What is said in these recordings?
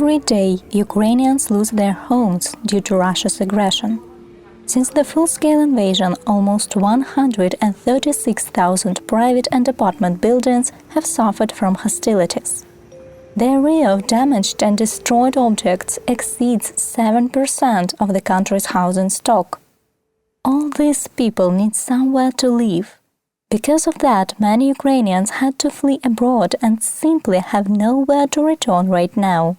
Every day, Ukrainians lose their homes due to Russia's aggression. Since the full-scale invasion, almost 136,000 private and apartment buildings have suffered from hostilities. The area of damaged and destroyed objects exceeds 7% of the country's housing stock. All these people need somewhere to live. Because of that, many Ukrainians had to flee abroad and simply have nowhere to return right now.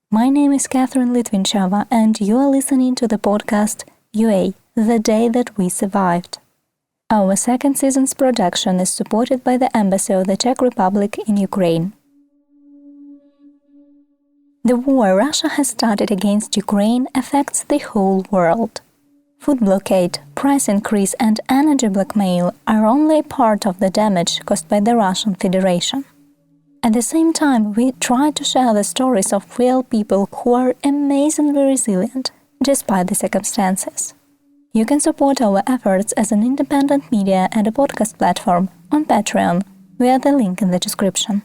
My name is Catherine Litvinchova, and you are listening to the podcast UA, The Day That We Survived. Our second season's production is supported by the Embassy of the Czech Republic in Ukraine. The war Russia has started against Ukraine affects the whole world. Food blockade, price increase and energy blackmail are only part of the damage caused by the Russian Federation. At the same time, we try to share the stories of real people who are amazingly resilient, despite the circumstances. You can support our efforts as an independent media and a podcast platform on Patreon via the link in the description.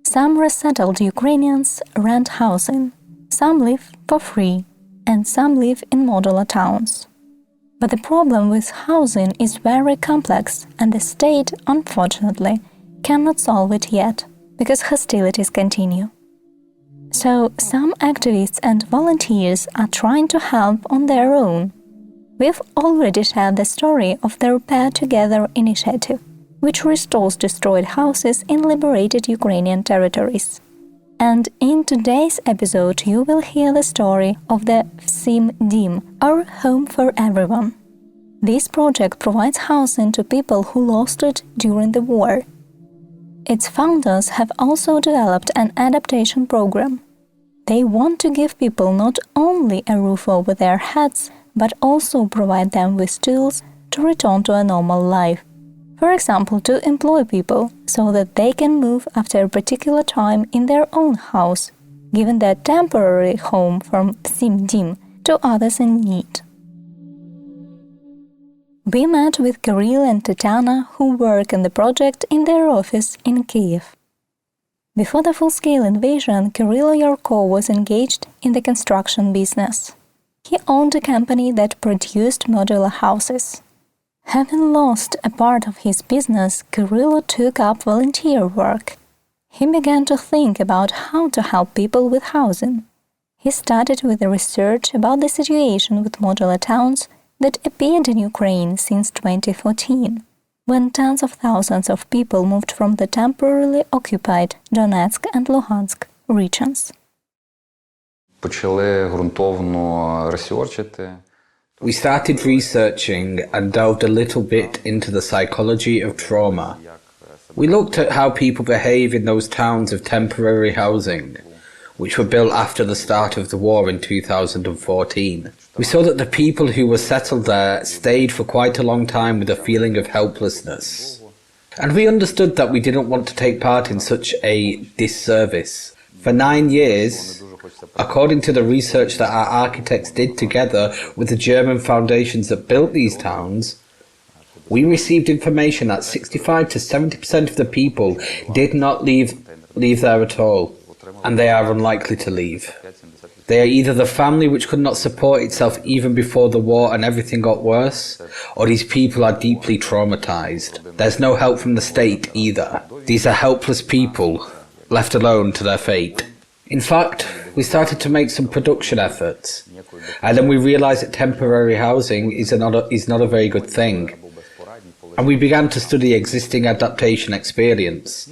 Some resettled Ukrainians rent housing, some live for free, and some live in modular towns. But the problem with housing is very complex, and the state, unfortunately, cannot solve it yet, because hostilities continue. So, some activists and volunteers are trying to help on their own. We've already shared the story of the Repair Together initiative, which restores destroyed houses in liberated Ukrainian territories. And in today's episode, you will hear the story of the Vsimdim, our home for everyone. This project provides housing to people who lost it during the war. Its founders have also developed an adaptation program. They want to give people not only a roof over their heads, but also provide them with tools to return to a normal life. For example, to employ people so that they can move after a particular time in their own house, giving their temporary home from Vsimdim to others in need. We met with Kyrylo and Tetiana, who work on the project in their office in Kyiv. Before the full-scale invasion, Kyrylo Yarko was engaged in the construction business. He owned a company that produced modular houses. Having lost a part of his business, Kyrylo took up volunteer work. He began to think about how to help people with housing. He started with the research about the situation with modular towns that appeared in Ukraine since 2014, when tens of thousands of people moved from the temporarily occupied Donetsk and Luhansk regions. We started researching and delved a little bit into the psychology of trauma. We looked at how people behave in those towns of temporary housing, which were built after the start of the war in 2014. We saw that the people who were settled there stayed for quite a long time with a feeling of helplessness. And we understood that we didn't want to take part in such a disservice. For 9 years, according to the research that our architects did together with the German foundations that built these towns, we received information that 65 to 70% of the people did not leave there at all, and they are unlikely to leave. They are either the family which could not support itself even before the war and everything got worse, or these people are deeply traumatized. There's no help from the state either. These are helpless people, left alone to their fate. In fact, we started to make some production efforts, and then we realized that temporary housing is not a very good thing. And we began to study existing adaptation experience,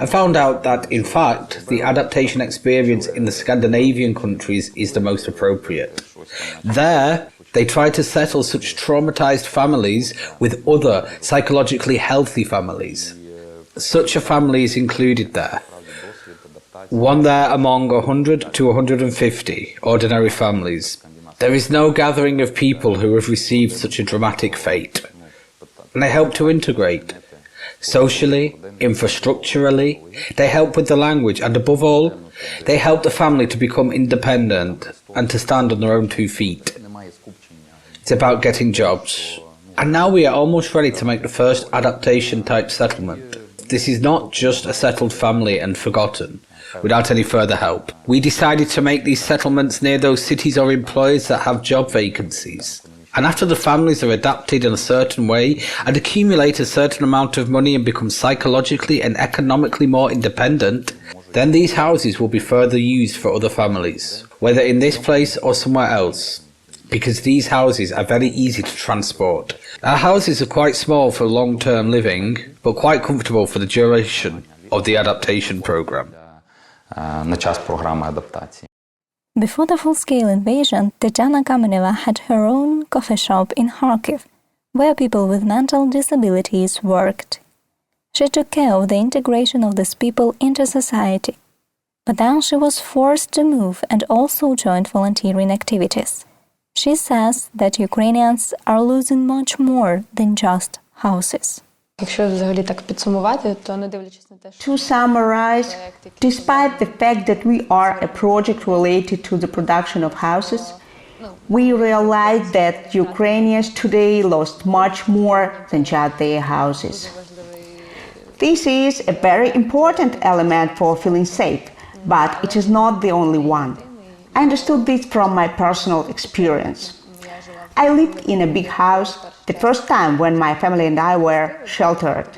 and found out that, in fact, the adaptation experience in the Scandinavian countries is the most appropriate. There, they try to settle such traumatized families with other psychologically healthy families. Such a family is included there. One there among 100 to 150 ordinary families. There is no gathering of people who have received such a dramatic fate. And they help to integrate. Socially, infrastructurally, they help with the language, and above all, they help the family to become independent and to stand on their own 2 feet. It's about getting jobs. And now we are almost ready to make the first adaptation type settlement. this is not just a settled family and forgotten, without any further help. We decided to make these settlements near those cities or employers that have job vacancies. And after the families are adapted in a certain way and accumulate a certain amount of money and become psychologically and economically more independent, then these houses will be further used for other families, whether in this place or somewhere else, because these houses are very easy to transport. Our houses are quite small for long-term living, but quite comfortable for the duration of the adaptation program. Before the full-scale invasion, Tetiana Kameneva had her own coffee shop in Kharkiv, where people with mental disabilities worked. She took care of the integration of these people into society. But then she was forced to move and also joined volunteering activities. She says that Ukrainians are losing much more than just houses. To summarize, despite the fact that we are a project related to the production of houses, we realize that Ukrainians today lost much more than just their houses. This is a very important element for feeling safe, but it is not the only one. I understood this from my personal experience. I lived in a big house the first time when my family and I were sheltered.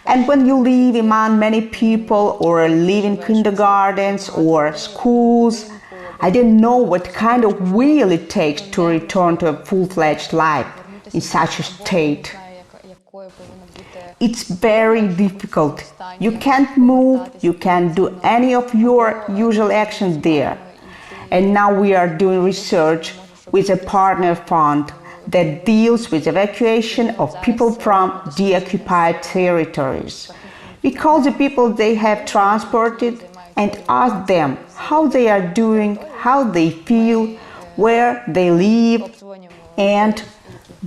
And when you live among many people or live in kindergartens or schools, I didn't know what kind of will it takes to return to a full-fledged life in such a state. It's very difficult. You can't move, you can't do any of your usual actions there. And now we are doing research with a partner fund that deals with evacuation of people from deoccupied territories. We call the people they have transported and ask them how they are doing, how they feel, where they live, and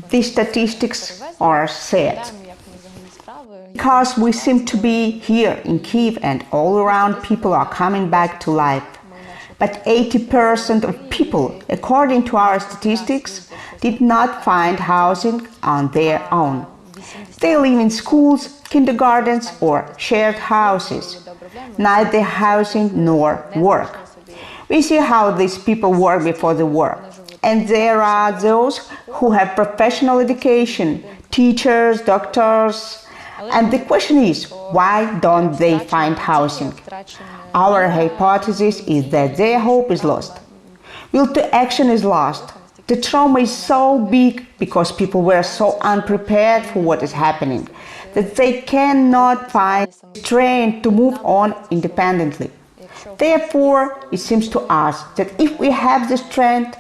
the statistics are set. Because we seem to be here in Kyiv and all around people are coming back to life. But 80% of people, according to our statistics, did not find housing on their own. They live in schools, kindergartens or shared houses, neither housing nor work. We see how these people work before the war. And there are those who have professional education, teachers, doctors. And the question is, why don't they find housing? Our hypothesis is that their hope is lost. Will to action is lost. The trauma is so big because people were so unprepared for what is happening that they cannot find strength to move on independently. Therefore, it seems to us that if we have the strength,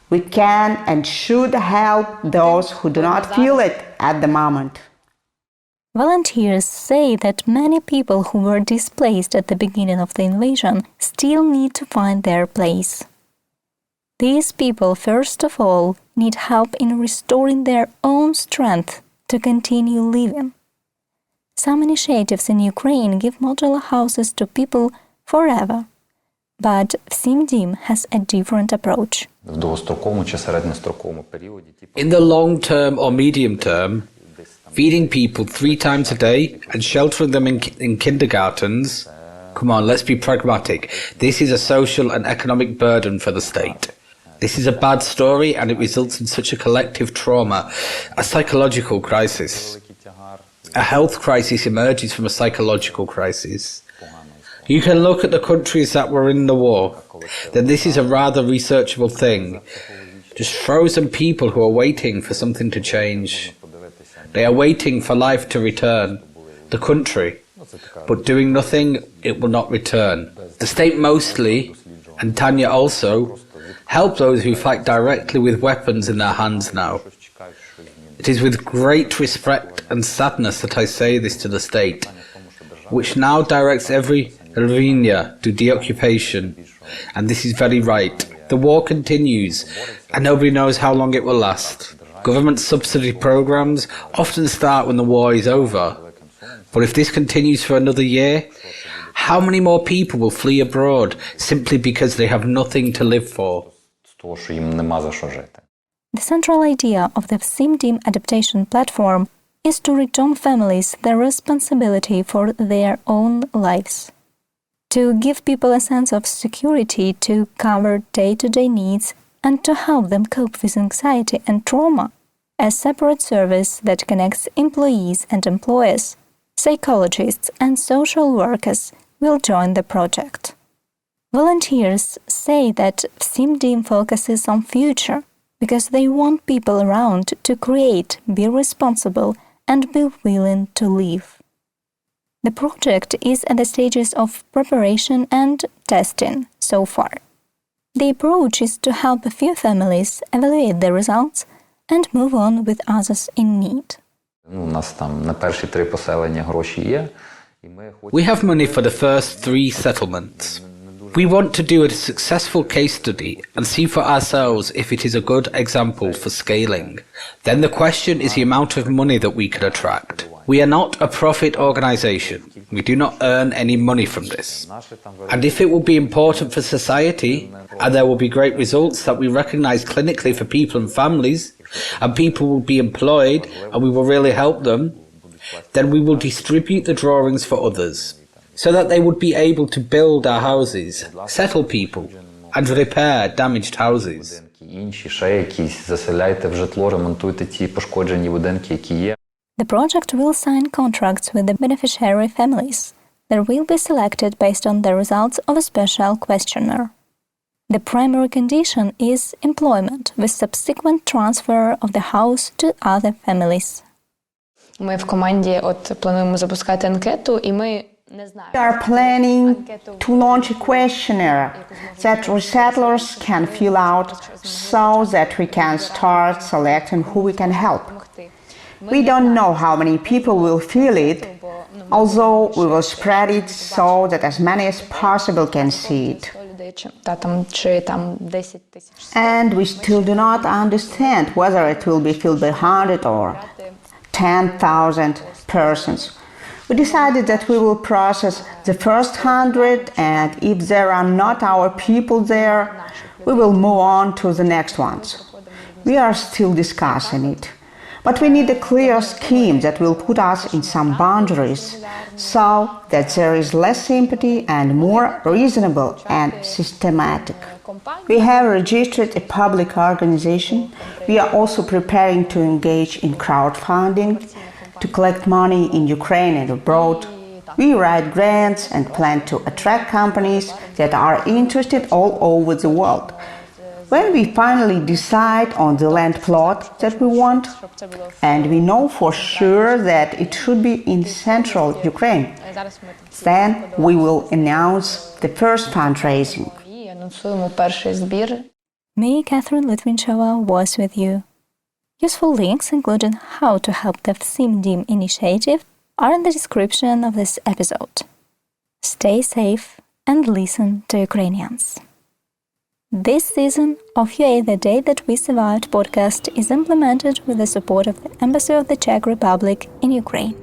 we can and should help those who do not feel it at the moment. Volunteers say that many people who were displaced at the beginning of the invasion still need to find their place. These people, first of all, need help in restoring their own strength to continue living. Some initiatives in Ukraine give modular houses to people forever, but Vsimdim has a different approach. In the long term or medium term, feeding people 3 times a day and sheltering them in kindergartens, come on, let's be pragmatic. This is a social and economic burden for the state. This is a bad story and it results in such a collective trauma, a psychological crisis. A health crisis emerges from a psychological crisis. You can look at the countries that were in the war, then this is a rather researchable thing. Just frozen people who are waiting for something to change. They are waiting for life to return, the country, but doing nothing, it will not return. The state mostly, and Tanya also, help those who fight directly with weapons in their hands now. It is with great respect and sadness that I say this to the state, which now directs every hryvnia to deoccupation, and this is very right. The war continues, and nobody knows how long it will last. Government subsidy programs often start when the war is over. But if this continues for another year, how many more people will flee abroad simply because they have nothing to live for? The central idea of the Vsimdim adaptation platform is to return families the responsibility for their own lives, to give people a sense of security to cover day-to-day needs and to help them cope with anxiety and trauma. A separate service that connects employees and employers, psychologists and social workers will join the project. Volunteers say that Vsimdim focuses on future because they want people around to create, be responsible, and be willing to live. The project is at the stages of preparation and testing so far. The approach is to help a few families evaluate the results and move on with others in need. We have money for the first 3 settlements. We want to do a successful case study and see for ourselves if it is a good example for scaling. Then the question is the amount of money that we can attract. We are not a profit organization. We do not earn any money from this. And if it will be important for society, and there will be great results that we recognize clinically for people and families, and people will be employed and we will really help them, then we will distribute the drawings for others, so that they would be able to build our houses, settle people, and repair damaged houses. The project will sign contracts with the beneficiary families that will be selected based on the results of a special questionnaire. The primary condition is employment with subsequent transfer of the house to other families. Ми в команді плануємо запускати анкету, і ми We are planning to launch a questionnaire that resettlers can fill out so that we can start selecting who we can help. We don't know how many people will fill it, although we will spread it so that as many as possible can see it. And we still do not understand whether it will be filled by 100 or 10,000 persons. We decided that we will process the first 100, and if there are not our people there, we will move on to the next ones. We are still discussing it, but we need a clear scheme that will put us in some boundaries so that there is less sympathy and more reasonable and systematic. We have registered a public organization. We are also preparing to engage in crowdfunding, to collect money in Ukraine and abroad. We write grants and plan to attract companies that are interested all over the world. When we finally decide on the land plot that we want, and we know for sure that it should be in central Ukraine, then we will announce the first fundraising. Me, Catherine Litvinchova, was with you. Useful links, including how to help the Vsimdim initiative, are in the description of this episode. Stay safe and listen to Ukrainians. This season of UA The Day That We Survived podcast is implemented with the support of the Embassy of the Czech Republic in Ukraine.